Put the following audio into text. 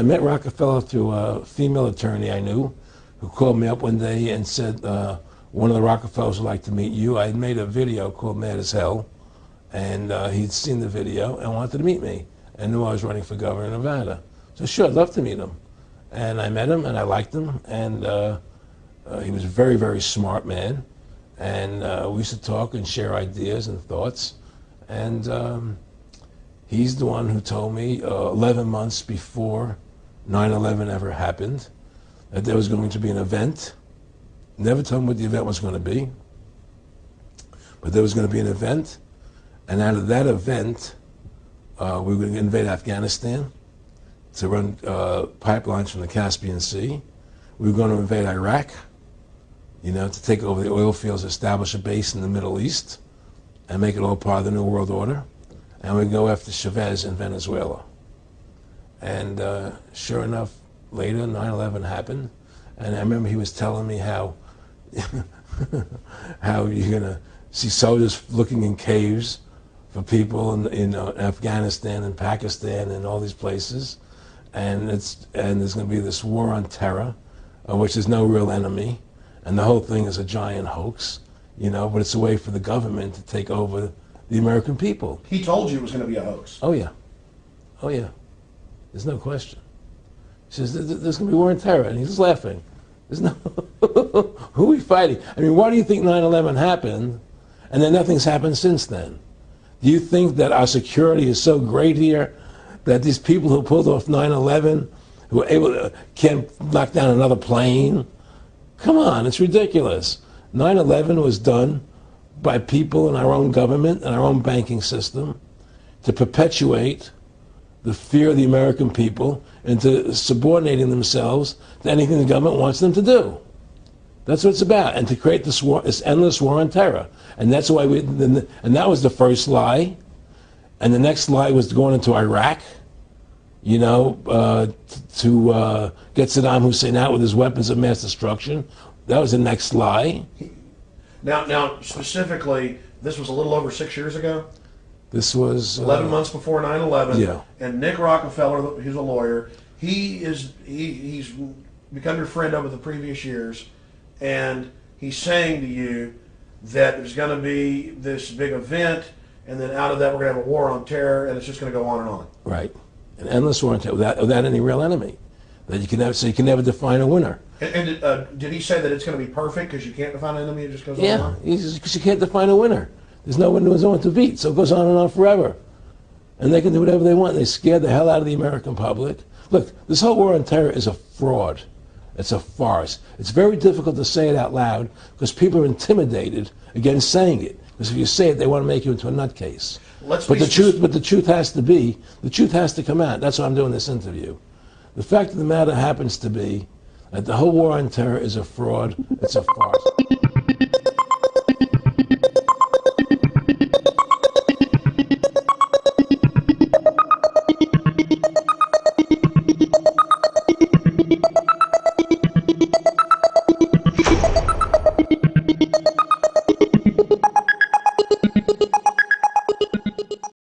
met Rockefeller through a female attorney I knew who called me up one day and said, one of the Rockefellers would like to meet you. I had made a video called Mad as Hell, and he'd seen the video and wanted to meet me and knew I was running for governor of Nevada. So sure, I'd love to meet him. And I met him and I liked him, and he was a very, very smart man. And we used to talk and share ideas and thoughts. And he's the one who told me 11 months before 9/11 ever happened that there was going to be an event. Never told me what the event was going to be, but there was going to be an event, and out of that event, we were going to invade Afghanistan to run pipelines from the Caspian Sea. We were going to invade Iraq, you know, to take over the oil fields, establish a base in the Middle East, and make it all part of the New World Order. And we'd go after Chavez in Venezuela. And sure enough, later, 9/11 happened, and I remember he was telling me how how you're gonna see soldiers looking in caves for people in Afghanistan and Pakistan and all these places, and there's gonna be this war on terror, which is no real enemy, and the whole thing is a giant hoax, you know, but it's a way for the government to take over the American people. He told you it was going to be a hoax. Oh yeah, oh yeah, there's no question. He says, there's going to be war on terror, and he's laughing. There's no, who are we fighting? I mean, why do you think 9/11 happened, and then nothing's happened since then? Do you think that our security is so great here that these people who pulled off 9/11, who were able to, can't knock down another plane? Come on, it's ridiculous. 9/11 was done by people in our own government and our own banking system to perpetuate the fear of the American people into subordinating themselves to anything the government wants them to do. That's what it's about, and to create this war, this endless war on terror. And that's why and that was the first lie. And the next lie was going into Iraq, you know, to get Saddam Hussein out with his weapons of mass destruction. That was the next lie. Now, specifically, this was a little over 6 years ago? This was 11 months before 9/11. Yeah. And Nick Rockefeller, who's a lawyer, he's become your friend over the previous years, and he's saying to you that there's going to be this big event, and then out of that we're going to have a war on terror, and it's just going to go on and on. Right, an endless war on terror without any real enemy. That you can never, so you can never define a winner. And did he say that it's going to be perfect because you can't define an enemy? It just goes on and on? Yeah, because you can't define a winner. There's no one to beat, so it goes on and on forever. And they can do whatever they want. They scare the hell out of the American public. Look, this whole war on terror is a fraud. It's a farce. It's very difficult to say it out loud because people are intimidated against saying it. Because if you say it, they want to make you into a nutcase. But the truth has to come out. That's why I'm doing this interview. The fact of the matter happens to be that the whole war on terror is a fraud. It's a farce.